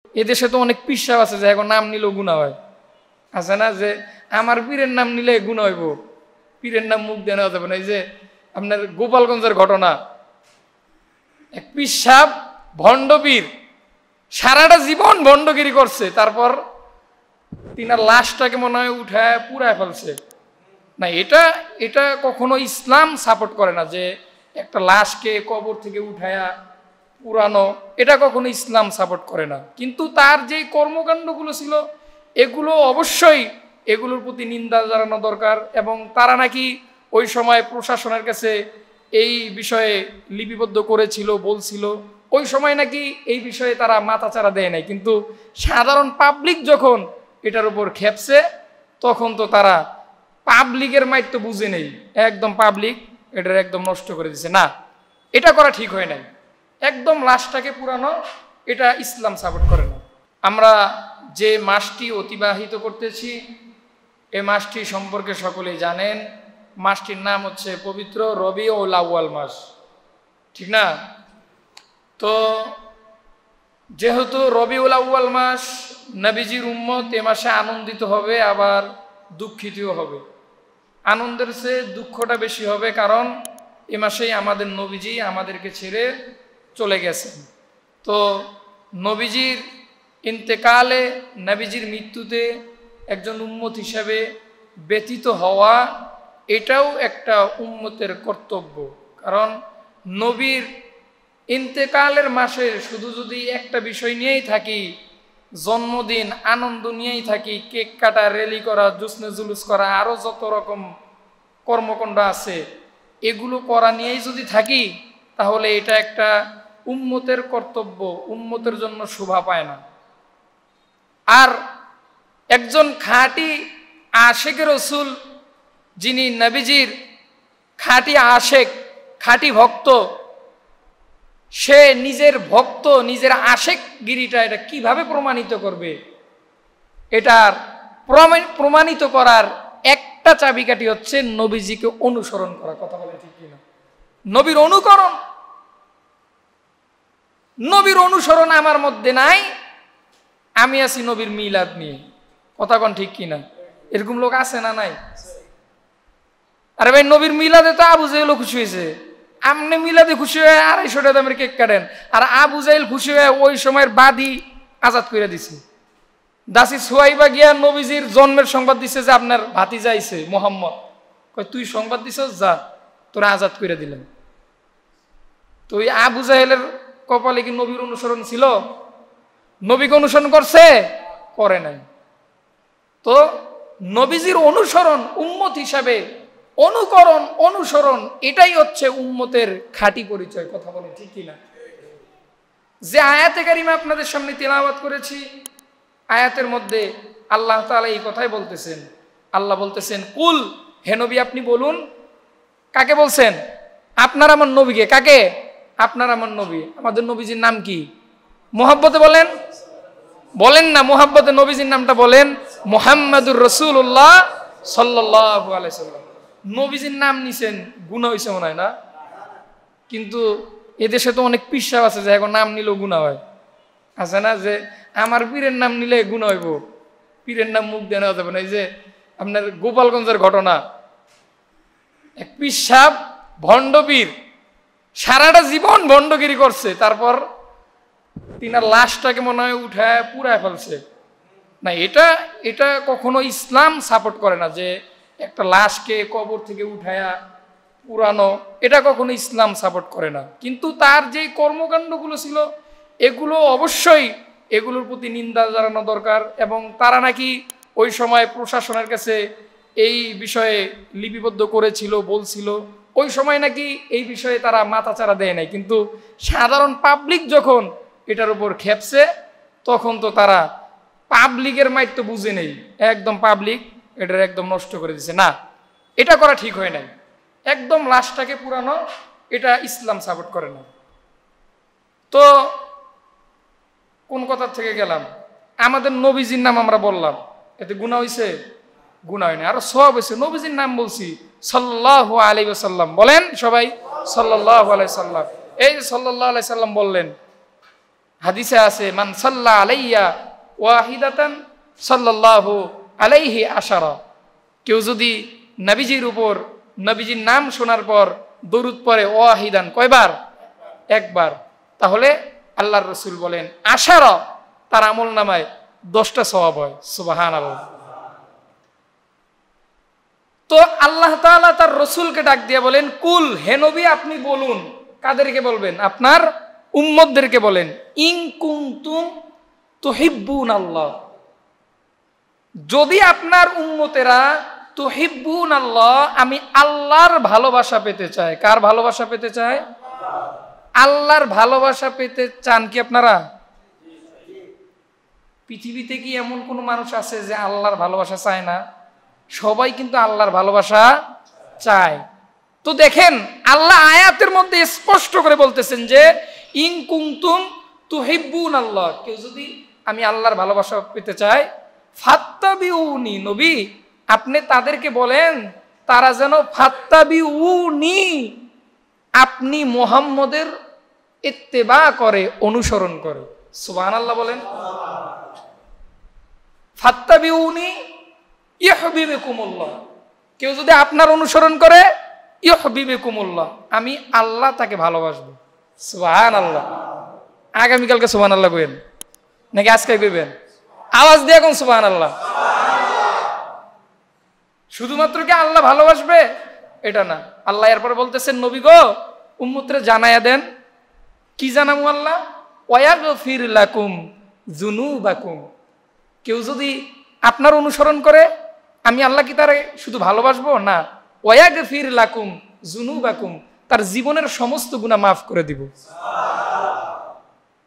এদেশে তো অনেক পিসাব আছে যে এখন নাম নিলেও গুনাহ হয়, আছে না? যে আমার পীরের নাম নিলে গুনাহ হইব, পীরের নাম মুখ দিয়ে নেওয়া যাবে না। এই যে আপনার গোপালগঞ্জের ঘটনা, এক পিসাব ভণ্ড পীর সারাটা জীবন ভণ্ডগিরি করছে, তারপর তিনার লাশটাকে মনে হয় উঠায় পুরায় ফেলছে। না, এটা এটা কখনো ইসলাম সাপোর্ট করে না যে একটা লাশকে কবর থেকে উঠায়া পুরানো, এটা কখনো ইসলাম সাপোর্ট করে না। কিন্তু তার যে কর্মকাণ্ডগুলো ছিল এগুলো অবশ্যই এগুলোর প্রতি নিন্দা জানানো দরকার। এবং তারা নাকি ওই সময় প্রশাসনের কাছে এই বিষয়ে লিপিবদ্ধ করেছিল, বলছিল। ওই সময় নাকি এই বিষয়ে তারা মাথাচাড়া দেয় নাই, কিন্তু সাধারণ পাবলিক যখন এটার উপর খেপছে তখন তো তারা পাবলিকের মাইর তো বুঝে নেই, একদম পাবলিক এটার একদম নষ্ট করে দিছে। না, এটা করা ঠিক হয় নাই। একদম লাশটাকে পুরানো, এটা ইসলাম সাপোর্ট করে না। আমরা যে মাসটি অতিবাহিত করতেছি এই মাসটি সম্পর্কে সকলেই জানেন। মাসটির নাম হচ্ছে পবিত্র রবিউল আউয়াল মাস, ঠিক না? তো যেহেতু রবিউল আউয়াল মাস, নবীজির উম্মত এ মাসে আনন্দিত হবে আবার দুঃখিতও হবে। আনন্দের চেয়ে দুঃখটা বেশি হবে, কারণ এ মাসেই আমাদের নবীজি আমাদেরকে ছেড়ে চলে গেছেন। তো নবীজির ইন্তেকালে, নবীজির মৃত্যুতে একজন উম্মত হিসাবে ব্যথিত হওয়া এটাও একটা উম্মতের কর্তব্য। কারণ নবীর ইন্তেকালের মাসে শুধু যদি একটা বিষয় নিয়েই থাকি, জন্মদিন আনন্দ নিয়েই থাকি, কেক কাটা, র্যালি করা, জুসনে জুলুস করা, আরও যত রকম কর্মকাণ্ড আছে এগুলো করা নিয়েই যদি থাকি, তাহলে এটা একটা উম্মতের কর্তব্য, উম্মতের জন্য শোভা পায় না। আর একজন খাঁটি আশেক রাসূল, যিনি নবীজির খাঁটি আশেক, খাঁটি ভক্ত, সে নিজের ভক্ত, নিজের আশেক গিরিটা এটা কিভাবে প্রমাণিত করবে? এটার প্রমাণিত করার একটা চাবিকাঠি হচ্ছে নবীজিকে অনুসরণ করা। কথা বলে ঠিক কিনা? নবীর অনুকরণ। নবীর অনুসরণ আমার মধ্যে নাই, আমি আছি নবীর মিলাদ নিয়ে। কথা কোন ঠিক কিনা? এরকম লোক আছে না নাই? আরে ভাই, নবীর মিলাদে তো আবু জাহেল খুশি হয়েছে, আপনি মিলাদে খুশি হয়ে 250 টাকা দামের কেক কাটেন, আর আবু জাহেল খুশি হয়ে ওই সময়ের বাদী আজাদ করে দিছে। দাসী সুহাইবা গিয়া নবীজির জন্মের সংবাদ দিছে যে আপনার ভাতিজা আইছে মোহাম্মদ। কয় তুই সংবাদ দিছ, যা তোরা আজাদ করে দিলেন। তো ওই আবু জাহেলের কপালে কি নবীর অনুসরণ ছিল? নবীকে অনুসরণ করছে? করে নাই। তো নবীজির অনুসরণ, উম্মত হিসাবে অনুকরণ, অনুসরণ, এটাই হচ্ছে উম্মতের খাঁটি পরিচয়। কথা বলে ঠিক কিনা? যে আয়াতে কারিমা আপনাদের সামনে তিলাওয়াত করেছি, আয়াতের মধ্যে আল্লাহ তাআলা এই কথাই বলতেছেন। আল্লাহ বলতেছেন, কুল, হে নবী আপনি বলুন। কাকে বলছেন? আপনার আমার নবীকে। কাকে? আপনার আমার নবী। আমাদের নবীজির নাম কি? মুহাব্বতে বলেন, বলেন না, মুহাব্বতে নবীজির নামটা বলেন, মুহাম্মাদুর রাসূলুল্লাহ সাল্লাল্লাহু আলাইহি সাল্লাম। নবীজির নাম নিছেন, গুনাহ হইছে মনে হয় না? কিন্তু এদেশে তো অনেক পিসাব আছে যে এখন নাম নিলেও গুনাহ হয়, আছে না? যে আমার পীরের নাম নিলে গুনাহ হইব, পীরের নাম মুখ দিয়ে নেওয়া যাবে না। এই যে আপনার গোপালগঞ্জের ঘটনা, এক পিসাব ভণ্ড পীর সারাটা জীবন ভণ্ডগিরি করছে, তারপর তিনার লাশটাকে মনে হয় উঠায় পুরায় ফেলছে। না, এটা এটা কখনো ইসলাম সাপোর্ট করে না যে একটা লাশকে কবর থেকে উঠায়া পুরানো, এটা কখনো ইসলাম সাপোর্ট করে না। কিন্তু তার যে কর্মকাণ্ডগুলো ছিল এগুলো অবশ্যই এগুলোর প্রতি নিন্দা জানানো দরকার। এবং তারা নাকি ওই সময় প্রশাসনের কাছে এই বিষয়ে লিপিবদ্ধ করেছিল, বলছিল। ওই সময় নাকি এই বিষয়ে তারা মাথাচাড়া দেয় নাই, কিন্তু সাধারণ পাবলিক যখন এটার উপর খেপছে তখন তো তারা পাবলিকের মাইর তো বুঝে নেই, একদম পাবলিক এটার একদম নষ্ট করে দিছে। না, এটা করা ঠিক হয় নাই। একদম লাশটাকে পুরানো, এটা ইসলাম সাপোর্ট করে না। তো কোন কথা থেকে গেলাম? আমাদের নবীজির নাম আমরা বললাম, এতে গুনাহ হইছে? গুনাহ হয় না, আরো সওয়াব হইছে। নবীজির নাম বলছি, সাল্লাল্লাহু আলাইহি ওয়াসাল্লাম। বলেন সবাই সাল্লাল্লাহু আলাইহি সাল্লাম। এই সাল্লাল্লাহু আলাইহি সাল্লাম বললেন, হাদিসে আছে, মান সাল্লা আলাইয়া ওয়াহিদাতান সাল্লাল্লাহু আলাইহি আশারা। কেউ যদি নবীজির উপর নবীজির নাম শোনার পর দরুদ পড়ে ওয়াহিদান, কয়বার? একবার, তাহলে আল্লাহর রাসূল বলেন আশারা, তার আমল নামায় 10টা সওয়াব হয়। সুবহানাল্লাহ। তো আল্লাহ তাআলা তার রাসূলকে ডাক দিয়ে বলেন, কুল, হে নবী আপনি বলুন। কাদেরকে বলবেন? আপনার উম্মতদেরকে বলেন, ইন কুনতুম তুহিব্বুনাল্লাহ, যদি আপনার উম্মতেরা তুহিব্বুনাল্লাহ, আমি আল্লাহর ভালোবাসা পেতে চাই। কার ভালোবাসা পেতে চাই? আল্লাহর ভালোবাসা পেতে চান কি আপনারা? পৃথিবীতে কি এমন কোন মানুষ আছে যে আল্লাহর ভালোবাসা চায় না? সবাই কিন্তু আল্লাহর ভালোবাসা চায়। তো দেখেন আল্লাহ আয়াতের মধ্যে স্পষ্ট করে বলতেছেন যে ইন কুনতুম তুহিব্বুনাল্লাহ, কেউ যদি আমি আল্লাহর ভালোবাসা পেতে চায়, ফাত্তাবিউনি, নবী আপনি তাদেরকে বলেন তারা যেন ফাত্তাবিউনি, আপনি মুহাম্মদের ইত্তেবা করে, অনুসরণ করে। সুবহানাল্লাহ বলেন। ফাত্তাবিউনি ইউহিব্বুকুমুল্লাহ, কেউ যদি আপনার অনুসরণ করে, ইউহিব্বুকুমুল্লাহ, আমি আল্লাহ তাকে ভালোবাসবো। সুবহানাল্লাহ। আগামীকালকে সুবহানাল্লাহ কইবেন নাকি আজকে কইবেন? আওয়াজ দিয়ে কোন সুবহানাল্লাহ। শুধুমাত্র কি আল্লাহ ভালোবাসবে এটা না, আল্লাহ এরপরে বলতেছেন নবী গো উম্মতরে জানায়া দেন। কি জানামু আল্লাহ? ওয়াগফির লাকুম যুনুবাকুম, কেউ যদি আপনার অনুসরণ করে, আমি আল্লাহ কি তারে শুধু ভালোবাসবো না, ওয়াগফির লাকুম যুনুবাকুম, তার জীবনের সমস্ত গুনাহ মাফ করে দিব।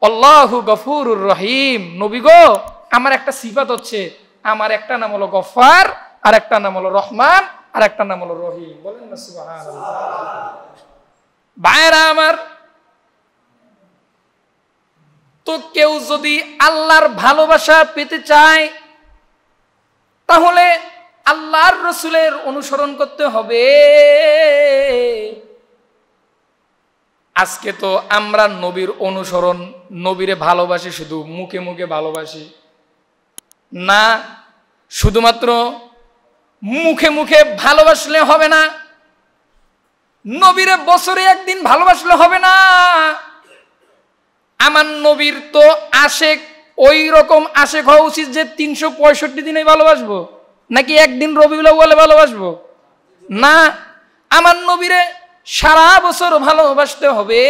আল্লাহু গফুরুর রহিম, নবী গো আমার একটা সিফাত হচ্ছে, আমার একটা নাম হলো গফফার, আর একটা নাম হলো রহমান, আর একটা নাম হলো রহিম। বলেন না সুবহানাল্লাহ। ভাইরা আমার, তো কেউ যদি আল্লাহর ভালোবাসা পেতে চায় তাহলে আল্লাহর রাসূলের অনুসরণ করতে হবে। আজকে তো আমরা নবীর অনুসরণ, নবীরে ভালোবাসি, শুধু মুখে মুখে ভালোবাসি না, শুধুমাত্র মুখে মুখে ভালোবাসলে হবে না, নবীরে বছরে একদিন ভালোবাসলে হবে না। আমার নবীর তো আশেক ওই রকম আশেক হওয়া উচিত যে 365 দিনে ভালোবাসবো, নাকি একদিন রবিউল আউয়ালে ভালোবাসবো না, আমার নবীরে সারা বছর ভালোবাসতে হবে।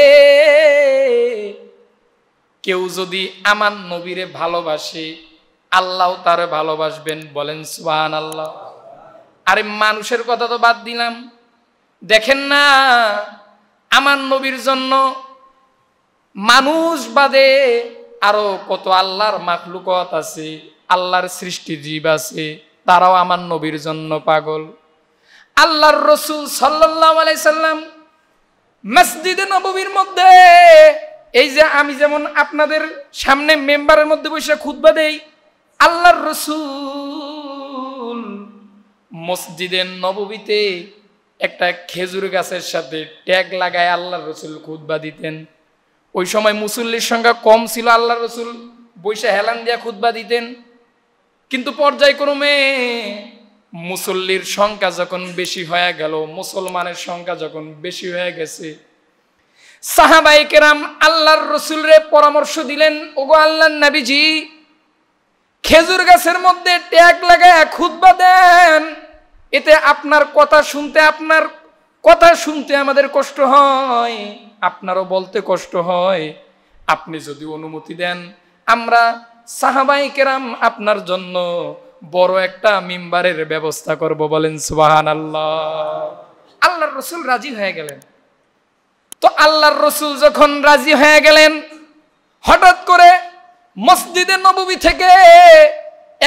কেউ যদি আমার নবীরে ভালোবাসে, আল্লাহ তারে ভালোবাসবেন। বলেন সুবহানাল্লাহ। আরে মানুষের কথা তো বাদ দিলাম, দেখেন না আমার নবীর জন্য মানুষ বাদে আরো কত আল্লাহর মাখলুকাত আছে, আল্লাহর সৃষ্টি জীব আছে, তারাও আমার নবীর জন্য পাগল। আল্লাহর রাসূল সাল্লাল্লাহু আলাইহি সাল্লাম মসজিদে নববীর মধ্যে, এই যে আমি যেমন আপনাদের সামনে মেম্বারের মধ্যে বসে খুতবা দেই, আল্লাহর রাসূল মসজিদে নববীতে একটা খেজুর গাছের সাথে ট্যাগ লাগায় আল্লাহর রাসূল খুতবা দিতেন। ওই সময় মুসল্লির সংখ্যা কম ছিল, আল্লাহর রাসূল বসে হেলান দিয়া খুতবা দিতেন। কিন্তু পর্যায়ক্রমে মুসল্লির সংখ্যা যখন বেশি হয়ে গেল, মুসলমানের সংখ্যা যখন বেশি হয়ে গেছে, সাহাবায়ে কেরাম আল্লাহর রাসূলরে পরামর্শ দিলেন, ওগো আল্লাহর নবীজি খেজুর গাছের মধ্যে ট্যাগ লাগায় খুতবা দেন, এতে আপনার কথা শুনতে আমাদের কষ্ট হয়, আপনারও বলতে কষ্ট হয়। আপনি যদি অনুমতি দেন, আমরা সাহাবায়ে কেরাম আপনার জন্য বড় একটা মিম্বারের ব্যবস্থা করব। বলেন সুবহানাল্লাহ। আল্লাহর রাসূল রাজি হয়ে গেলেন। তো আল্লাহর রাসূল যখন রাজি হয়ে গেলেন, হঠাৎ করে মসজিদে নববী থেকে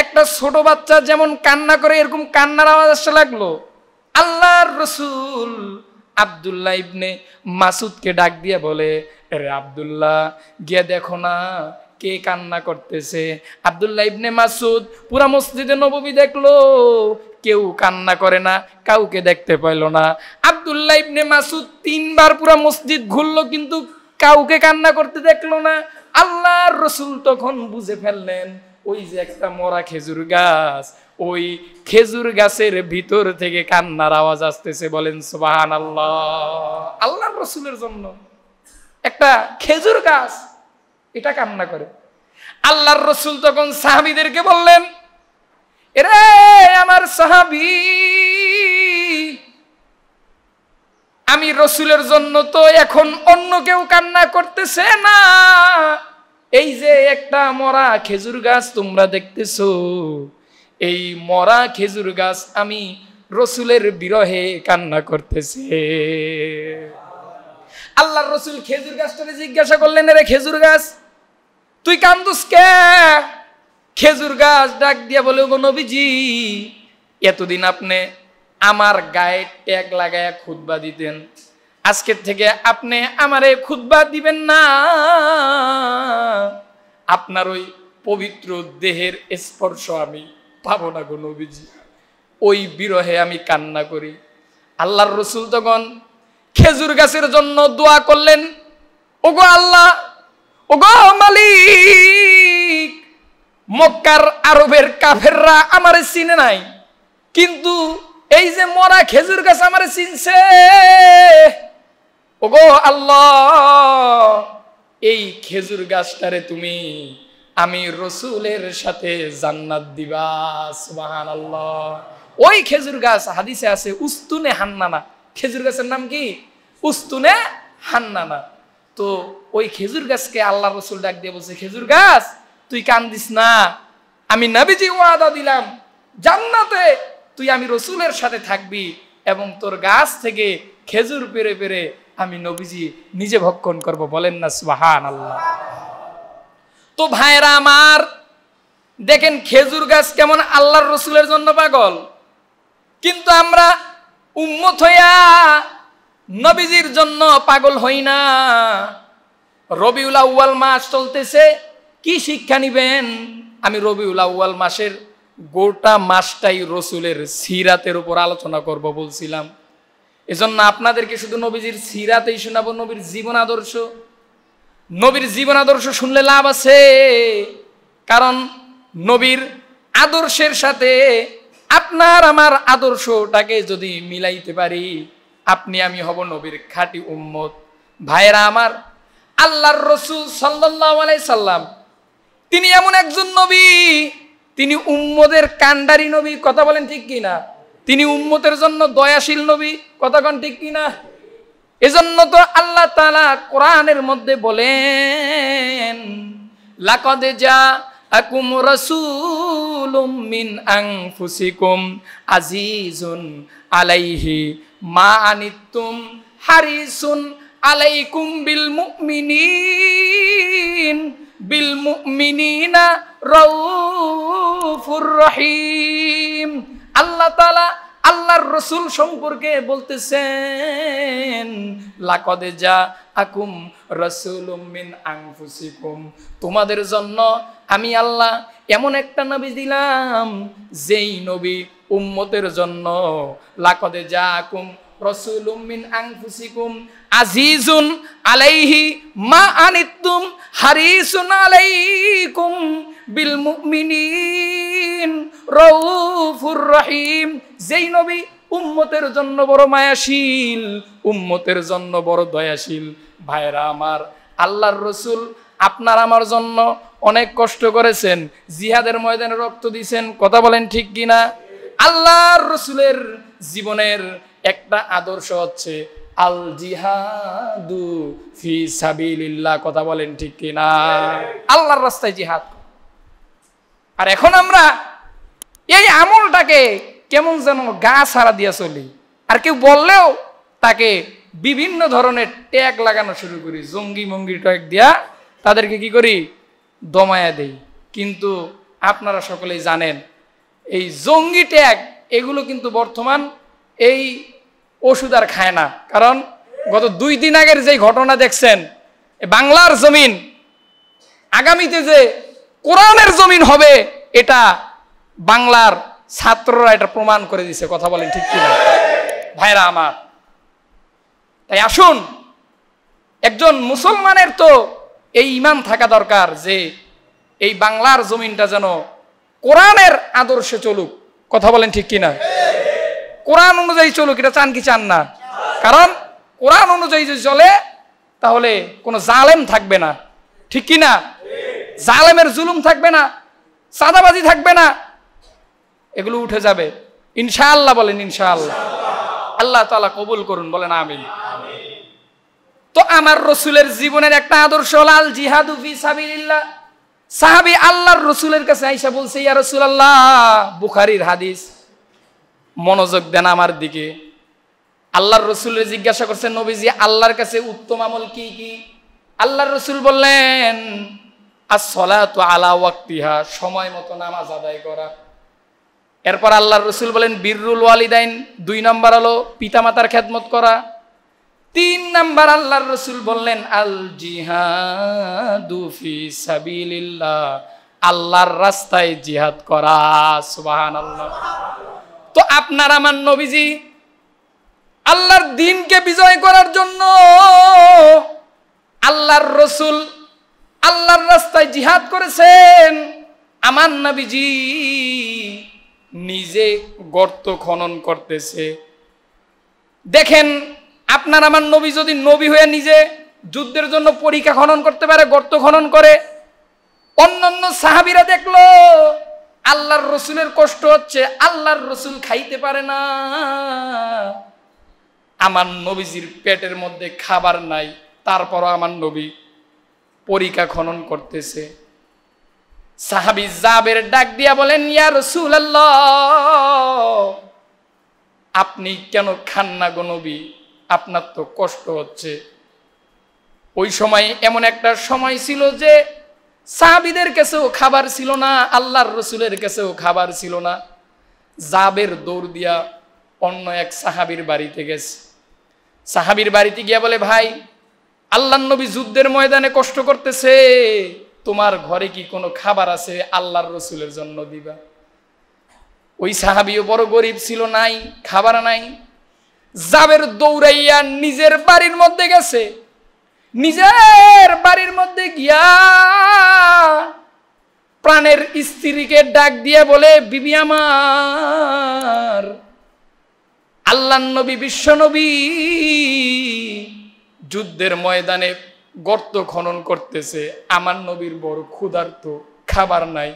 একটা ছোট বাচ্চা যেমন কান্না করে এরকম কান্নার আওয়াজ আসতে লাগলো। আল্লাহর রাসূল আব্দুল্লাহ ইবনে মাসুদকে ডাক দিয়ে বলে, আরে আব্দুল্লাহ গিয়ে দেখো না কে কান্না করতেছে। আব্দুল্লাহ ইবনে মাসুদ পুরা মসজিদে নববী দেখলো, কেউ কান্না করে না, কাউকে দেখতে পাইল না। আব্দুল্লাহ ইবনে মাসুদ 3 বার পুরা মসজিদ ঘুরলো, কিন্তু কাউকে কান্না করতে দেখলো না। আল্লাহর রাসূল তখন বুঝে ফেললেন ওই যে একটা মরা খেজুর গাছ, ওই খেজুর গাছের ভিতর থেকে কান্নার আওয়াজ আসতেছে। বলেন সুবহানাল্লাহ। আল্লাহর রাসূলের জন্য একটা খেজুর গাছ এটা কান্না করে। আল্লাহর রাসূল তখন সাহাবীদেরকে বললেন, এরে আমার সাহাবী, আমি রাসূলের জন্য তো এখন অন্য কেউ কান্না করতেছে না, এই যে একটা মরা খেজুর গাছ তোমরা দেখতেছো, এই মরা খেজুর গাছ আমি রাসূলের বিরহে কান্না করতেছে। আল্লাহর রাসূল খেজুর গাছটাকে জিজ্ঞাসা করলেন, রে খেজুর গাছ তুই কান্দুস কে? খেজুর গাছ ডাক দিয়া বলে, গো নবীজি, এতদিন আপনি আমার গায়ে ট্যাগ লাগায়া খুতবা দিতেন, আজকের থেকে আপনি আমারে খুতবা দিবেন না, আপনার ওই পবিত্র দেহের স্পর্শ আমি পাবো না গো নবীজি, ওই বিরহে আমি কান্না করি। আল্লাহর রাসূল তখন খেজুর গাছের জন্য দোয়া করলেন, ওগো আল্লাহ, ওগো মালিক, মক্কার আরবের কাফেররা আমারে চিনে নাই, কিন্তু এই যে মরা খেজুর গাছ আমারে চিনছে। ওগো আল্লাহ, এই খেজুর গাছটারে তুমি আমি রাসূলের সাথে জান্নাত দিবা। সুবহানাল্লাহ। ওই খেজুর গাছ হাদিসে আছে উস্তুনে হান্নানা। খেজুর গাছের নাম কি? উস্তুনে হান্নানা। তো ওই খেজুর গাছকে আল্লাহ রাসূল ডাক দিয়ে বলছে, খেজুর গাছ তুই কান্দিস না, আমি নবীজি ওয়াদা দিলাম জান্নাতে তুই আমি রাসূলের সাথে থাকবি এবং তোর গাছ থেকে খেজুর পেরে পেরে আমি নবীজি নিজে ভক্ষণ করব। বলেন না সুবহানাল্লাহ। তো ভাইরা আমার, দেখেন খেজুর গাছ কেমন আল্লাহর রাসূলের জন্য পাগল, কিন্তু আমরা উম্মত হইয়া নবীজির জন্য পাগল হই না। রবিউল আউয়াল মাস চলতেছে, কি শিক্ষা নিবেন? আমি রবিউল আউয়াল মাসের গোটা মাসটাই রাসূলের সিরাতের উপর আলোচনা করব বলছিলাম। এজন্য আপনাদেরকে শুধু নবীজির সিরাতেই শোনাবো, নবীর জীবন আদর্শ। নবীর জীবন আদর্শ শুনলে লাভ আছে, কারণ নবীর আদর্শের সাথে আপনার আমার আদর্শটাকে যদি মিলাইতে পারি, আপনি আমি হব নবীর খাঁটি উম্মত। ভাইরা আমার, আল্লাহর রাসূল সাল্লাল্লাহু আলাইহি সাল্লাম তিনি এমন একজন নবী, তিনি উম্মতের কান্ডারি নবী। কথা বলেন ঠিক কিনা? তিনি উম্মতের জন্য দয়াশীল নবী। কথা কোন ঠিক কিনা? এজন্য তো আল্লাহ তাআলা কোরআনের মধ্যে বলেন, লাকাদ জাআকুম রাসূলুম মিন আনফুসিকুম আজিজুন আলাইহি মা আনিতুম হারিসুন আলাইকুম বিল মুমিনিনা রাউফুর রহিম। আল্লাহ তাআলা আল্লাহর রাসূল সম্পর্কে বলতেছেন, লাকাদ জাআকুম রাসূলুম মিন আনফুসিকুম, তোমাদের জন্য আমি আল্লাহ এমন একটা নবী দিলাম যেই নবী উম্মতের জন্য, লাকাদ জাআকুম রাসূলুম মিন আনফুসিকুম আজিজুন আলাইহি মা আনিতুম হারিসুন আলাইকুম বিল মুমিনিন রাউফুর রহিম। যেই নবী উম্মতের জন্য বড় মায়াশীল, উম্মতের জন্য বড় দয়াশীল। ভাইরা আমার, আল্লাহর রাসূল আপনার আমার জন্য অনেক কষ্ট করেছেন, জিহাদের ময়দানে রক্ত দিয়েছেন। কথা বলেন ঠিক কিনা? আল্লাহর রাসূলের জীবনের একটা আদর্শ হচ্ছে আল জিহাদু ফি সাবিলিল্লাহ। কথা বলেন ঠিক কিনা? আল্লাহর রাস্তায় জিহাদ। আর এখন আমরা এই আমলটাকে কেমন যেন গা ছাড়া দিয়া চলি, আর কেউ বললেও তাকে বিভিন্ন ধরনের ট্যাগ লাগানো শুরু করি, জঙ্গি মঙ্গি ট্যাগ দিয়া তাদেরকে কি করি? দমায়া দেই। কিন্তু আপনারা সকলেই জানেন এই জঙ্গি ট্যাগ এগুলো কিন্তু বর্তমান এই ওষুধ আর খায় না। কারণ গত 2 দিন আগের যে ঘটনা দেখছেন, বাংলার জমিন আগামীতে যে কোরআনের জমিন হবে, এটা বাংলার ছাত্ররা এটা প্রমাণ করে দিছে। কথা বলেন ঠিক কিনা? ভাইরা আমার, তাই আসুন, একজন মুসলমানের তো এই ঈমান থাকা দরকার যে এই বাংলার জমিনটা যেন কোরআনের আদর্শে চলুক। কথা বলেন ঠিক কিনা? কোরআন অনুযায়ী চলুক, এটা চান কি চান না? কারণ কোরআন অনুযায়ী যদি চলে তাহলে কোনো জালেম থাকবে না, ঠিক কিনা? জালেমের জুলুম থাকবে না, চাঁদাবাজি থাকবে না, এগুলো উঠে যাবে ইনশাআল্লাহ। বলেন ইনশাআল্লাহ। আল্লাহ তাআলা কবুল করুন, বলেন আমিন। তো আমার রসুলের জীবনের একটা আদর্শ হল আল জিহাদু ফি সাবিলিল্লাহ। সাহাবী আল্লাহর রসুলের কাছে আইসা বলছে, ইয়া রাসূলুল্লাহ, বুখারীর হাদিস, মনোযোগ দেন আমার দিকে। আল্লাহর রসুলের জিজ্ঞাসা করছেন, নবীজি আল্লাহর কাছে উত্তম আমল কি কি? আল্লাহর রসুল বললেন, আস-সালাতু আলা ওয়াক্তিহা, সময় মতো নামাজ আদায় করা। এরপর আল্লাহর রসুল বলেন বিররুল ওয়ালিদাইন, 2 নাম্বার হলো পিতামাতার খেদমত করা। 3 নাম্বার আল্লাহর রসুল বললেন আল জিহাদু ফি সাবিলিল্লাহ, আল্লাহর রাস্তায় জিহাদ করা। সুবহানাল্লাহ। তো আপনার আমার নবীজি আল্লাহর দ্বীনকে বিজয় করার জন্য আল্লাহর রসুল আল্লাহর রাস্তায় জিহাদ করেছেন। আমার নবীজি নিজে গর্ত খনন করতেছে। দেখেন, আপনার আমার নবী যদি নবী হয়ে নিজে যুদ্ধের জন্য পরিখা খনন করতে পারে, গর্ত খনন করে, অন্যান্য সাহাবীরা দেখলো আল্লাহর রসুলের কষ্ট হচ্ছে, আল্লাহর রসুল খাইতে পারে না, আমার নবীজির পেটের মধ্যে খাবার নাই, তারপরও আমার নবী পরিখা খনন করতেছে। সাহাবী জাবের ডাক দিয়া বলেন, ইয়া রাসূলুল্লাহ, আপনি কেন খান না গো নবী? আপনার তো কষ্ট হচ্ছে। ওই সময় এমন একটা সময় ছিল যে সাহাবীদের কাছেও খাবার ছিল না, আল্লাহর রসুলের কাছেও খাবার ছিল না। জাবের দৌড় দিয়া অন্য এক সাহাবীর বাড়িতে গেছে। সাহাবীর বাড়িতে গিয়া বলে, ভাই, আল্লাহর নবী যুদ্ধের ময়দানে কষ্ট করতেছে, তোমার ঘরে কি কোনো খাবার আছে আল্লাহর রসুলের জন্য দিবা? ওই সাহাবীও বড় গরিব ছিল, নাই খাবার নাই। জাবের দৌড়াইয়া নিজের বাড়ির মধ্যে গেছে। নিজের বাড়ির মধ্যে গিয়া প্রাণের স্ত্রীকে ডাক দিয়ে বলে, বিবি আমার, আল্লাহর নবী বিশ্ব নবী যুদ্ধের ময়দানে গর্ত খনন করতেছে, আমার নবীর বড় ক্ষুধার্ত, খাবার নাই।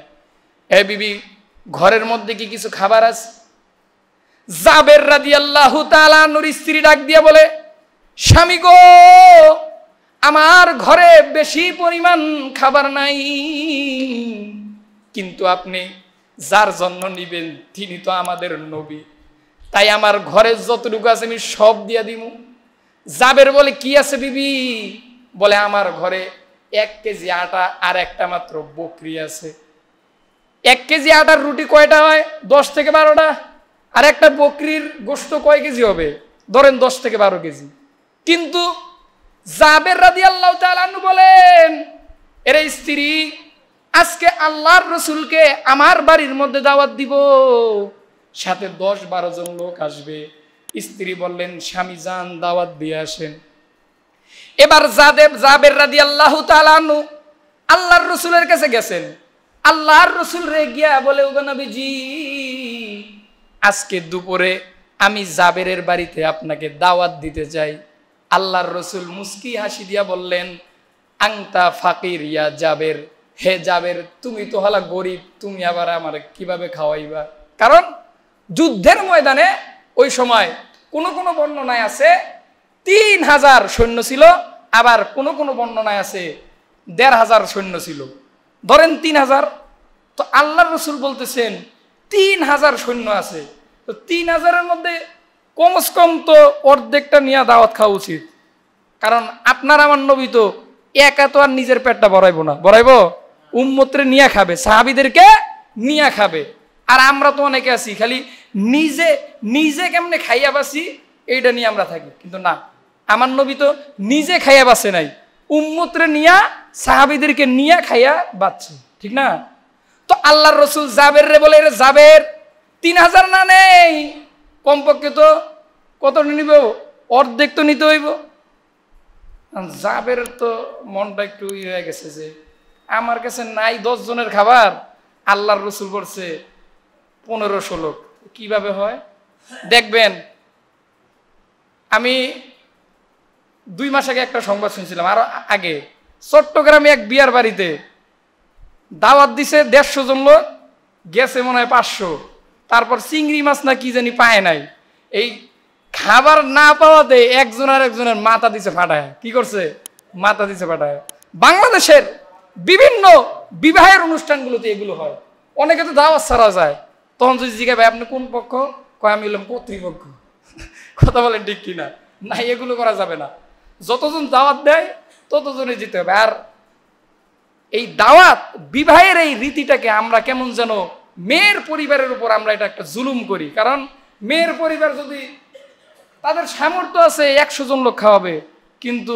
এ বিবি, ঘরের মধ্যে কি কিছু খাবার আছে? জাবের রাদিয়াল্লাহু তাআলা আনহুর স্ত্রী ডাক দিয়ে বলে, স্বামী গো, আমার ঘরে বেশি পরিমাণ খাবার নাই, কিন্তু আপনি যার জন্য নিবেন তিনি তো আমাদের নবী, তাই আমার ঘরে যতটুকু আছে আমি সব দিয়া দিব। জাবের বলে, কি আছে বিবি? বলে, আমার ঘরে 1 কেজি আটা আর একটা মাত্র বকরি আছে। 1 কেজি আটার রুটি কয়টা হয়? 10 থেকে 12টা। আর একটা বকরির গোশত কয় কেজি হবে? ধরেন 10 থেকে 12 কেজি। কিন্তু জাবের রাদিয়াল্লাহু তাআলা আনহু বলেন, এরে স্ত্রী, আজকে আল্লাহর রসুলকে আমার বাড়ির মধ্যে দাওয়াত দিব, সাথে 10-12 জন লোক আসবে। স্ত্রী বললেন, স্বামী যান, দাওয়াত দিয়ে আসেন। এবার জাবের রাদিয়াল্লাহু তাআলা আনহু আল্লাহর রসুলের কাছে গেছেন। আল্লাহর রসুল রে গিয়া বলে, ওগো নবীজি, আজকে দুপুরে আমি জাবেরের বাড়িতে আপনাকে দাওয়াত দিতে চাই। আল্লাহর রসুল মুস্কি হাসি দিয়া বললেন, আংতা ফাকির ইয়া জাবের, হে জাবের, তুমি তো হলা গরিব, তুমি আবার আমার কিভাবে খাওয়াইবা? কারণ যুদ্ধের ময়দানে ওই সময় কোন কোন বর্ণনায় আছে 3000 সৈন্য ছিল, আবার কোন কোন বর্ণনায় আছে 1500 সৈন্য ছিল। ধরেন 3000। তো আল্লাহর রসুল বলতেছেন 3000 সৈন্য আছে, তো 3000-এর মধ্যে কমসে কম তো অর্ধেকটা নিয়ে দাওয়াত খাওয়া উচিত। কারণ আপনার আমার নবী তো একা তো আর নিজের পেটটা ভরাইবো না, ভরাইবো উম্মতরে নিয়ে খাবে, সাহাবীদেরকে নিয়ে খাবে। আর আমরা তো অনেকে আছি খালি নিজে নিজে কেমনে খাইয়া বাসি এইটা নিয়ে আমরা থাকি, কিন্তু না, আমার নবী তো নিজে খাইয়া বাসে নাই, উম্মতরে নিয়া সাহাবীদেরকে নিয়ে খাইয়া বাঁচছে, ঠিক না? তো আল্লাহর রসুল জাবের রে বলে, জাবের, 3000 না নেই, কমপক্ষে তো কত নিব? অর্ধেক তো নিতে হইব। জাবের তো মনটা একটু হয়ে গেছে যে আমার কাছে নাই 10 জনের খাবার, আল্লাহর রসুল করছে 1500 লোক, কিভাবে হয় দেখবেন। আমি 2 মাস আগে একটা সংবাদ শুনছিলাম, আরো আগে চট্টগ্রামে এক বিয়ার বাড়িতে দাওয়াত দিছে 150 জন লোক, গেছে মনে হয় 500। তারপর চিংড়ি মাছ না কি জানি পায় নাই, এই খাবার না পাওয়াতে একজন আর একজনের মাথা দিছে ফাটায়। কি করছে? মাথা দিছে ফাটায়। বাংলাদেশের বিভিন্ন বিবাহের অনুষ্ঠানগুলোতে এগুলো হয়। অনেকে তো দাওয়াত ছাড়া যায়, তখন যদি জিজ্ঞাসা ভাই আপনি কোন পক্ষ, কয় আমি হলাম কর্তৃপক্ষ। কথা বলেন ঠিক কিনা? না, এগুলো করা যাবে না। যতজন দাওয়াত দেয় ততজনই যেতে হবে। আর এই দাওয়াত বিবাহের এই রীতিটাকে আমরা কেমন যেন মেয়ের পরিবারের উপর আমরা এটা একটা জুলুম করি। কারণ মেয়ের পরিবার যদি তাদের সামর্থ্য আছে 100 জন লোক খাওয়াবে, কিন্তু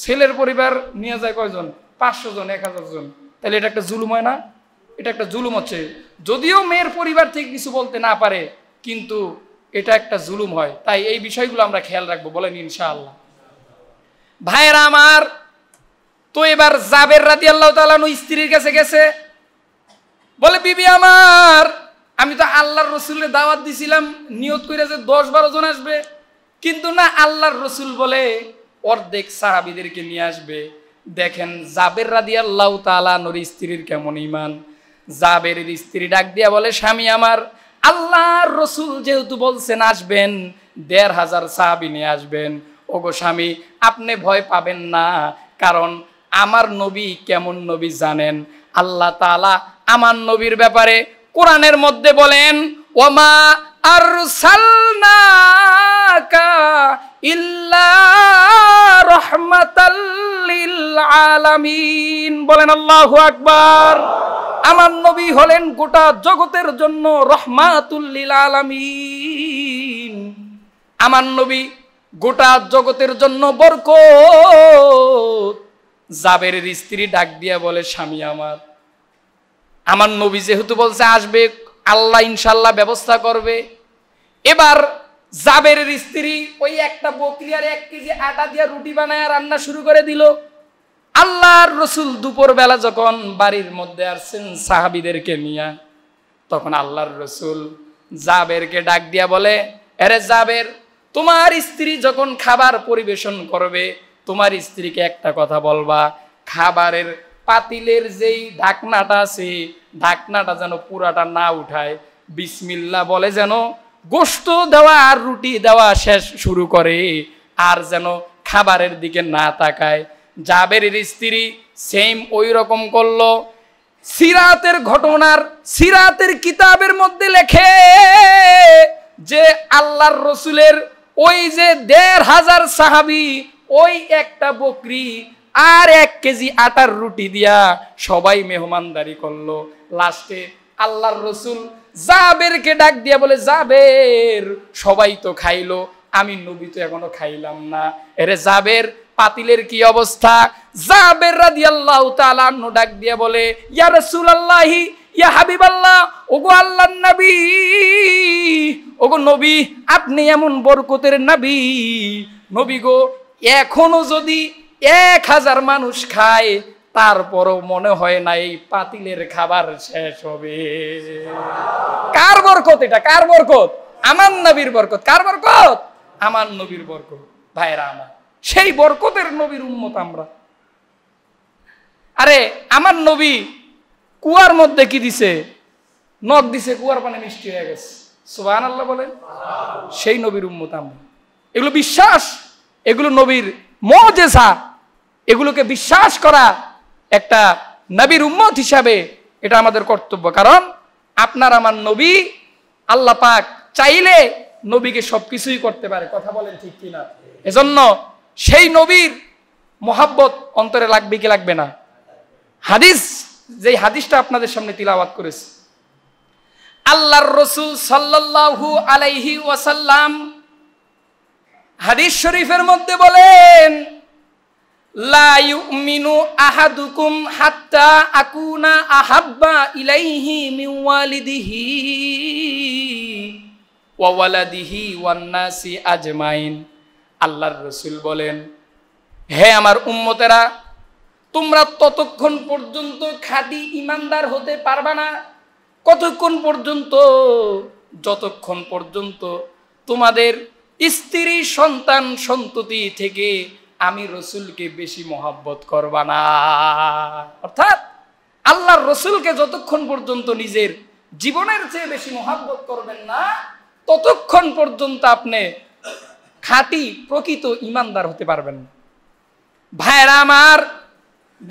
ছেলের পরিবার নিয়ে যায় কয়জন? 500 জন, 1000 জন। তাহলে এটা একটা জুলুম হয় না? এটা একটা জুলুম হচ্ছে। যদিও মেয়ের পরিবার থেকে কিছু বলতে না পারে, কিন্তু এটা একটা জুলুম হয়। তাই এই বিষয়গুলো আমরা খেয়াল রাখবো, বলেন ইনশাআল্লাহ। ভাইয়েরা আমার, তো এবার জাবের রাদিয়াল্লাহু তাআলা আনহু স্ত্রীর কাছে গেছে, বলে বিবি আমার, আমি তো আল্লাহর রসুলের দাওয়াত দিছিলাম নিয়ত করে যে 10-12 জন আসবে, কিন্তু না, আল্লাহর রসুল বলে অর্ধেক সাহাবীদেরকে নিয়ে আসবে। দেখেন জাবের রাদিয়াল্লাহু তাআলা আনহুর স্ত্রীর কেমন ঈমান। জাবেরের স্ত্রী ডাক দিয়া বলে, স্বামী আমার, আল্লাহর রসুল যেহেতু বলছেন আসবেন, 1500 সাহাবী নিয়ে আসবেন, ওগো স্বামী আপনি ভয় পাবেন না, কারণ আমার নবী কেমন নবী জানেন? আল্লাহ তাআলা আমার নবীর ব্যাপারে কোরআনের মধ্যে বলেন, ওমা আরসালনাকা ইল্লা রাহমাতাল লিল আলামিন। বলেন আল্লাহু আকবার। আমার নবী হলেন গোটা জগতের জন্য রহমাতুল লিল আলামিন। আমার নবী গোটা জগতের জন্য বরকত। জাবেরের স্ত্রী ডাক দিয়া বলে, স্বামী আমার নবী যেহেতু বলছে আসবে, আল্লাহ ইনশাআল্লাহ ব্যবস্থা করবে। এবার জাবেরের স্ত্রী ওই একটা বকরি আর 1 কেজি আটা দিয়ে রুটি বানায় রান্না শুরু করে দিল। আল্লাহর রসুল দুপুর বেলা যখন বাড়ির মধ্যে আসছেন সাহাবীদেরকে নিয়ে, তখন আল্লাহর রসুল জাবেরকে ডাক দিয়া বলে, আরে জাবের, তোমার স্ত্রী যখন খাবার পরিবেশন করবে, তোমার স্ত্রীকে একটা কথা বলবা, খাবারের পাতিলের যেই ঢাকনাটা আছে, ঢাকনাটা যেন পুরাটা না উঠায়, বিসমিল্লাহ বলে যেন গোশত দেওয়া আর রুটি দেওয়া শেষ শুরু করে, আর যেন খাবারের দিকে না তাকায়। জাবেরের স্ত্রী সেম ওই রকম করলো। সিরাতের ঘটনার, সিরাতের কিতাবের মধ্যে লেখে যে আল্লাহর রসুলের ওই যে 1500 সাহাবী, ওই একটা বকরি আর 1 কেজি আটার রুটি দিয়া সবাই মেহমানদারি করলো। লাস্টে আল্লাহর রসুল জাবেরকে ডাক দিয়া বলে, জাবের, সবাই তো খাইলো, আমি নবী তো এখনো খাইলাম না। এরে জাবের, পাতিলের কি অবস্থা? জাবের রাদিয়াল্লাহু তাআলা আনহু ডাক দিয়া বলে, ইয়া রাসূলুল্লাহি, ইয়া হাবিবাল্লাহ, ওগো আল্লাহর নবী, ওগো নবী, আপনি এমন বরকতের নবী, নবী গো, এখনো যদি 1000 মানুষ খায়, তারপরও মনে হয় না এই পাতিলের খাবার শেষ হবে। কার বরকত এটা? কার বরকত? আমার নবীর বরকত। কার বরকত? আমার নবীর বরকত। ভাইরা আমার, সেই বরকতের নবীর উম্মত আমরা। আরে আমার নবী কুয়ার মধ্যে কি দিছে? নখ দিছে, কুয়ার পানি মিষ্টি হয়ে গেছে। সুবহানাল্লাহ বলেন। সেই নবীর উম্মত আমরা। এগুলো বিশ্বাস, এগুলো নবীর মুজিজা, এগুলোকে বিশ্বাস করা একটা নবীর উম্মত হিসাবে এটা আমাদের কর্তব্য। কারণ আপনার আমার নবী, আল্লাহ পাক চাইলে নবীকে সবকিছুই করতে পারে। কথা বলেন ঠিক কিনা? এজন্য সেই নবীর মোহাব্বত অন্তরে লাগবে কি লাগবে না? হাদিস, যেই হাদিসটা আপনাদের সামনে তিলাওয়াত করেছে, আল্লাহর রাসূল সাল্লাল্লাহু আলাইহি ওয়াসাল্লাম হাদিস শরীফের মধ্যে বলেন, লা ইউমিনু আহাদুকুম হাত্তা আকুনা আহাব্বা ইলাইহি মিন ওয়ালিদিহি ওয়া ওয়ালাদিহি ওয়ান নাসি আজমাইন। আল্লাহর রাসূল বলেন, হে আমার উম্মতেরা, তোমরা ততক্ষণ পর্যন্ত খাঁটি ঈমানদার হতে পারবা না, কতক্ষণ পর্যন্ত? যতক্ষণ পর্যন্ত তোমাদের স্ত্রী সন্তান সন্ততি থেকে আমি রসুলকে বেশি মহব্বত করবা না। অর্থাৎ আল্লাহর রসুলকে যতক্ষণ পর্যন্ত নিজের জীবনের চেয়ে বেশি মহব্বত করবেন না, ততক্ষণ পর্যন্ত আপনি খাঁটি প্রকৃত ঈমানদার হতে পারবেন না। ভাইরা আমার,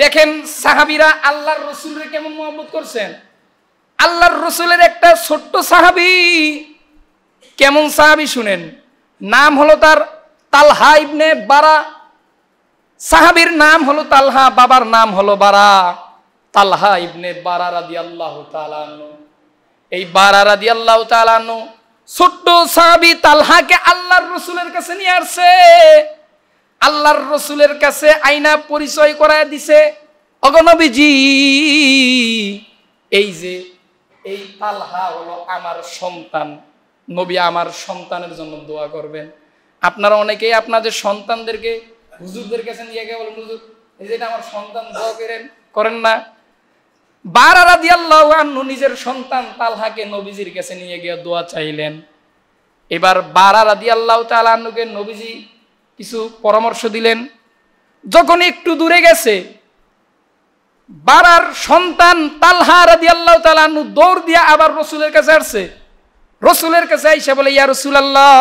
দেখেন সাহাবীরা আল্লাহর রসুলের কেমন মহব্বত করছেন। আল্লাহর রসুলের একটা ছোট্ট সাহাবী, কেমন সাহাবী শুনেন, নাম হলো তার তালহা ইবনে বারা। সাহাবীর নাম হলো তালহা, বাবার নাম হলো বারা। তালহা ইবনে বারা রাদিয়াল্লাহু তাআলা আনহু। এই বারা রাদিয়াল্লাহু তাআলা আনহু ছোট্ট সাহাবী তালহাকে আল্লাহর রসুলের কাছে নিয়ে আসছে। আল্লাহর রসুলের কাছে আইনা পরিচয় করায় দিছে, ওগো নবীজি, এই যে এই তালহা হলো আমার সন্তান, নবী আমার সন্তানের জন্য দোয়া করবেন। আপনারা অনেকেই আপনাদের সন্তানদেরকে হুজুরদের কাছে নিয়ে গিয়ে বলেন, হুজুর এই যে এটা আমার সন্তান, দোয়া করেন না। বারা রাদিয়াল্লাহু আনহু নিজের সন্তান তালহাকে নবীজির কাছে নিয়ে গিয়ে দোয়া চাইলেন। এবার বারা রাদিয়াল্লাহু তাআলা আনহুকে নবীজি কিছু পরামর্শ দিলেন। যখন একটু দূরে গেছে, বারার সন্তান তালহা রাদিয়াল্লাহু তাআলা আনহু দৌড় দিয়ে আবার রসুলের কাছে আসছে। রসুলের কাছে আইসা বলে, ইয়া রাসূলুল্লাহ,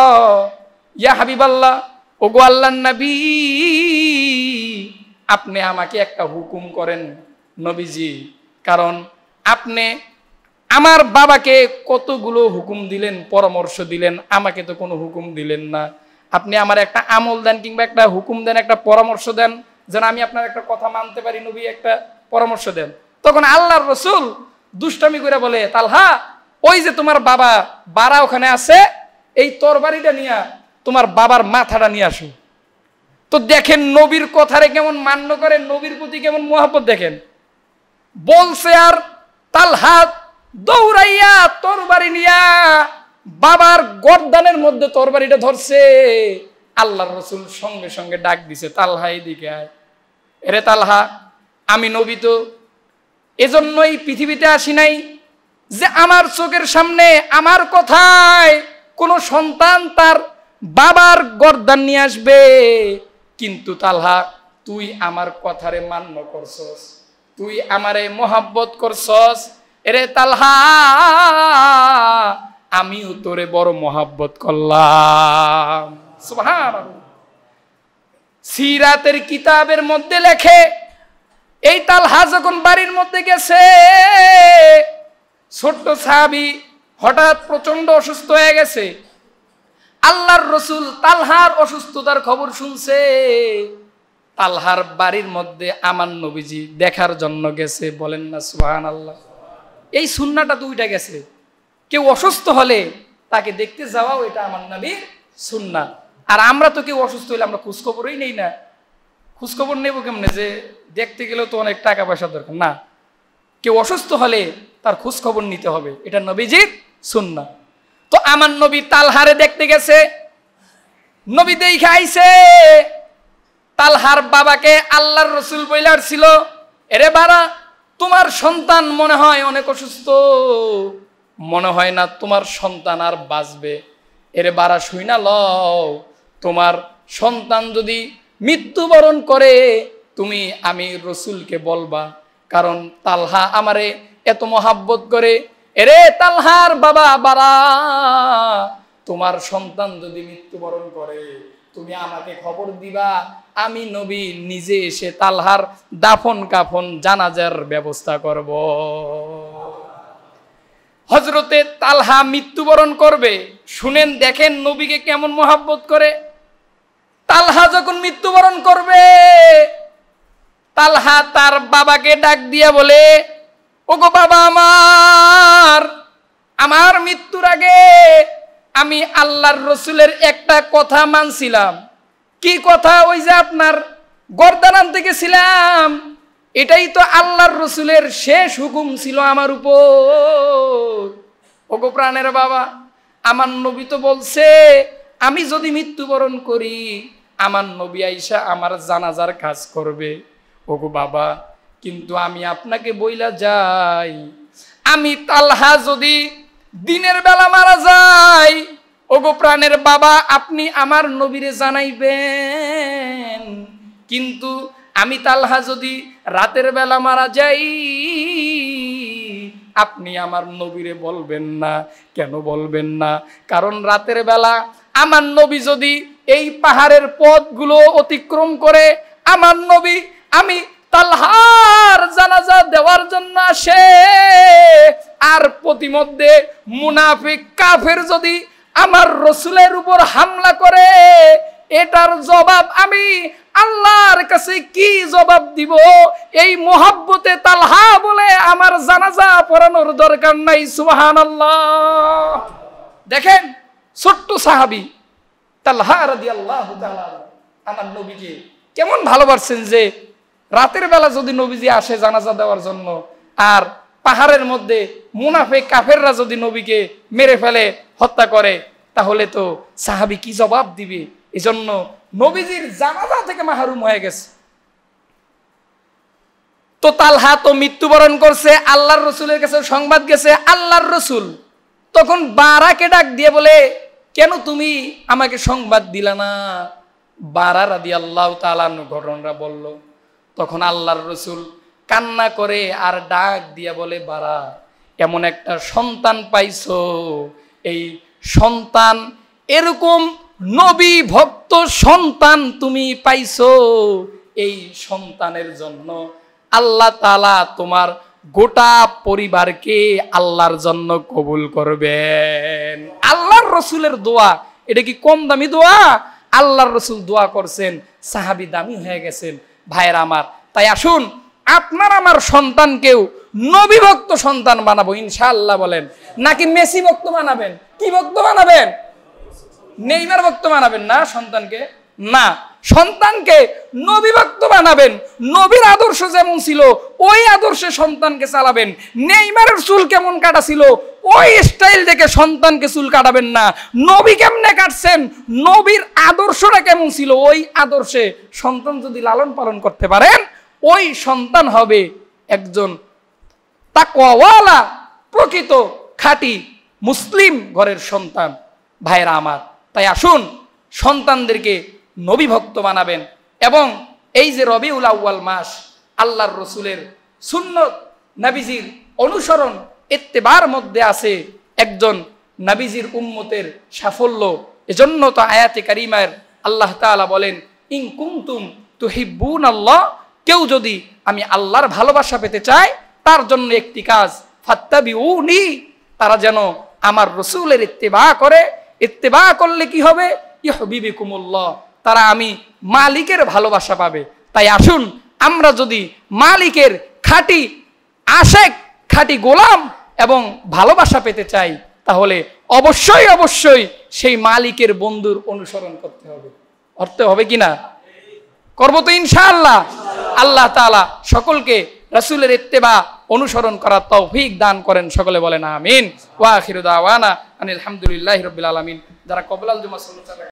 ইয়া হাবিবাল্লাহ, ওগো আল্লাহর নবী, আপনি আমাকে একটা হুকুম করেন নবীজি, কারণ আপনি আমার বাবাকে কতগুলো হুকুম দিলেন, পরামর্শ দিলেন, আমাকে তো কোনো হুকুম দিলেন না। আপনি আমার একটা আমল দেন, কিংবা একটা হুকুম দেন, একটা পরামর্শ দেন, যেন আমি আপনার একটা কথা মানতে পারি। নবী একটা পরামর্শ দেন। তখন আল্লাহর রসুল দুষ্টামি করে বলে, তালহা, ওই যে তোমার বাবা বারা ওখানে আছে, এই তরবারিটা নিয়ে তোমার বাবার মাথাটা নিয়ে আসো। তো দেখেন নবীর কথারে কেমন মান্য করে, নবীর প্রতি কেমন মহব্বত দেখেন। বলছে আর তালহা দৌড়াইয়া তরবারি নিয়া বাবার গর্দানের মধ্যে তরবারিটা ধরছে। আল্লাহর রসুল সঙ্গে সঙ্গে ডাক দিছে, তালহা এদিকে আয়। এরে তালহা, আমি নবী তো এজন্যই পৃথিবীতে আসি নাই যে আমার চোখের সামনে আমার কথায় কোনো সন্তান তার বাবার গর্দান নিয়ে আসবে। কিন্তু তালহা, তুই আমার কথারে মান্য করছস, তুই আমারে মহব্বত করছস। এরে তালহা, আমিও তোরে বড় মহব্বত করলাম। সুবহানাল্লাহ। সিরাতের কিতাবের মধ্যে লেখে, এই তালহা যখন বাড়ির মধ্যে গেছে, ছোট্ট সাহাবী হঠাৎ প্রচন্ড অসুস্থ হয়ে গেছে। আল্লাহর রসুল তালহার অসুস্থতার খবর শুনছে। তালহার বাড়ির মধ্যে আমার নবীজি দেখার জন্য গেছে। বলেন না সুবহানাল্লাহ। এই সুন্নাহটা তো উঠে গেছে, কেউ অসুস্থ হলে তাকে দেখতে যাওয়াও এটা আমার নবীর সুন্নাহ। আর আমরা তো কেউ অসুস্থ হলে আমরা খোঁজখবরই নেই না। খোঁজখবর নেব কেমনে, যে দেখতে গেলেও তো অনেক টাকা পয়সা দরকার না। কেউ অসুস্থ হলে তার খোঁজখবর নিতে হবে, এটা নবীজির সুন্নাহ। তো আমার নবী তালহারে দেখতে গেছে। নবী দেখে আইছে। তালহার বাবাকে আল্লাহর রসুল বইলার ছিল, এরে বারা, তোমার সন্তান মনে হয় অনেক অসুস্থ, মনে হয় না তোমার সন্তান আর বাঁচবে। এরে বারা, শুই না লও, তোমার সন্তান যদি মৃত্যুবরণ করে তুমি আমি রসুলকে বলবা, কারণ তালহা আমারে এত মহাব্বত করে। এরে তালহার বাবা বারা, তোমার সন্তান যদি মৃত্যুবরণ করে তুমি আমাকে খবর দিবা, আমি নবী নিজে এসে তালহার দাফন কাফন জানাজার ব্যবস্থা করব। হযরতে তালহা মৃত্যুবরণ করবে, শুনেন দেখেন নবীকে কেমন মহব্বত করে। তালহা যখন মৃত্যুবরণ করবে, তালহা তার বাবাকে ডাক দিয়া বলে, ওগো বাবা আমার মৃত্যুর আগে আমি আল্লাহর রসুলের একটা কথা মানছিলাম। কি কথা? ওই যে আপনার গর্দান আনতে গেছিলাম, এটাই তো আল্লাহর রসুলের শেষ হুকুম ছিল আমার উপর। ওগো প্রাণের বাবা, আমার নবী তো বলছে আমি যদি মৃত্যুবরণ করি আমার নবী আইসা আমার জানাজার কাজ করবে। ওগো বাবা, কিন্তু আমি আপনাকে বইলা যাই, আমি তালহা যদি দিনের বেলা মারা যাই, ওগো প্রাণের বাবা, আপনি আমার নবীরে জানাইবেন। কিন্তু আমি তালহা যদি রাতের বেলা মারা যাই, আপনি আমার নবীরে বলবেন না। কেন বলবেন না? কারণ রাতের বেলা আমার নবী যদি এই পাহাড়ের পথগুলো অতিক্রম করে আমার নবী আমি তালহার জানাজা দেওয়ার জন্য আসে, আর প্রতিমধ্যে মুনাফিক কাফের যদি আমার রসুলের উপর হামলা করে, এটার জবাব আমি আল্লাহর কাছে কি জবাব দিব? এই মোহাব্বতে তালহা বলে আমার জানাজা পড়ানোর দরকার নাই। সুবহানাল্লাহ। দেখেন ছোট্ট সাহাবী তালহা রাদিয়াল্লাহু তাআলা আমার নবীকে কেমন ভালোবাসছেন, যে রাতের বেলা যদি নবীজি আসে জানাজা দেওয়ার জন্য, আর পাহাড়ের মধ্যে মুনাফিক কাফেররা যদি নবীকে মেরে ফেলে, হত্যা করে, তাহলে তো সাহাবী কি জবাব দিবে? এজন্য নবীজির জানাজা থেকে মাহরুম হয়ে গেছে। তো তালহা তো মৃত্যুবরণ করছে, আল্লাহর রসুলের কাছে সংবাদ গেছে। আল্লাহর রসুল তখন বারাকে ডাক দিয়ে বলে, কেন তুমি আমাকে সংবাদ দিলা না? বারা রাদিয়াল্লাহু তাআলা ঘটনাটা বলল। তখন আল্লাহর রসুল কান্না করে আর ডাক দিয়া বলে, বারা, এমন একটা সন্তান পাইছো, এই সন্তান, এরকম নবী ভক্ত সন্তান তুমি পাইছো, এই সন্তানের জন্য আল্লাহ তাআলা তোমার গোটা পরিবারকে আল্লাহর জন্য কবুল করবেন। আল্লাহর রসুলের দোয়া, এটা কি কম দামি দোয়া? আল্লাহর রসুল দোয়া করছেন, সাহাবী দামি হয়ে গেছেন। ভাইয়েরা আমার, তাই আসুন আপনার আমার সন্তানকেও নবী ভক্ত সন্তান বানাবো ইনশাআল্লাহ। বলেন, নাকি মেসি ভক্ত বানাবেন? কি ভক্ত বানাবেন? নেইমার ভক্ত বানাবেন না সন্তানকে? না, সন্তানকে নবী ভক্ত বানাবেন। নবীর আদর্শ যেমন ছিল ওই আদর্শে সন্তানকে চালাবেন। নেইমারের চুল কেমন কাটা ছিল ওই স্টাইল দেখে সন্তানকে চুল কাটাবেন না। নবী কেমনে কাটছেন, নবীর আদর্শটা কেমন ছিল ওই আদর্শে সন্তান যদি লালন পালন করতে পারেন, ওই সন্তান হবে একজন তাকওয়াওয়ালা, প্রকৃত খাঁটি মুসলিম ঘরের সন্তান। ভাইরা আমার, তাই আসুন সন্তানদেরকে নবী ভক্ত বানাবেন। এবং এই যে রবিউল আউয়াল মাস, আল্লাহর রসুলের সুন্নত, নবীজির অনুসরণ, ইত্তেবার মধ্যে আছে একজন নবীজির উম্মতের সাফল্য। এজন্য তো আয়াতে কারিমার আল্লাহ তাআলা বলেন, ইন কুনতুম তুহিব্বুনাল্লাহ, কেউ যদি আমি আল্লাহর ভালোবাসা পেতে চায়, তার জন্য একটি কাজ, ফাত্তাবিউনি, তারা যেন আমার রসুলের ইত্তেবা করে। ইত্তেবা করলে কি হবে? ইউহিব্বুকুমুল্লাহ, তারা আমি মালিকের ভালোবাসা পাবে। তাই আসুন আমরা যদি মালিকের খাঁটি আশেক, খাঁটি গোলাম এবং ভালোবাসা পেতে চাই, তাহলে অবশ্যই অবশ্যই সেই মালিকের বন্ধুর অনুসরণ করতে হবে। করতে হবে কিনা? করবো তো ইনশাআল্লাহ। আল্লাহ তাআলা সকলকে রাসূলের ইত্তেবা অনুসরণ করার তৌফিক দান করেন। সকলে বলেন আমিন। ওয়া আখিরু দাওয়ানা আনিল হামদুলিল্লাহি রাব্বিল আলামিন। যারা কবলাল জুমা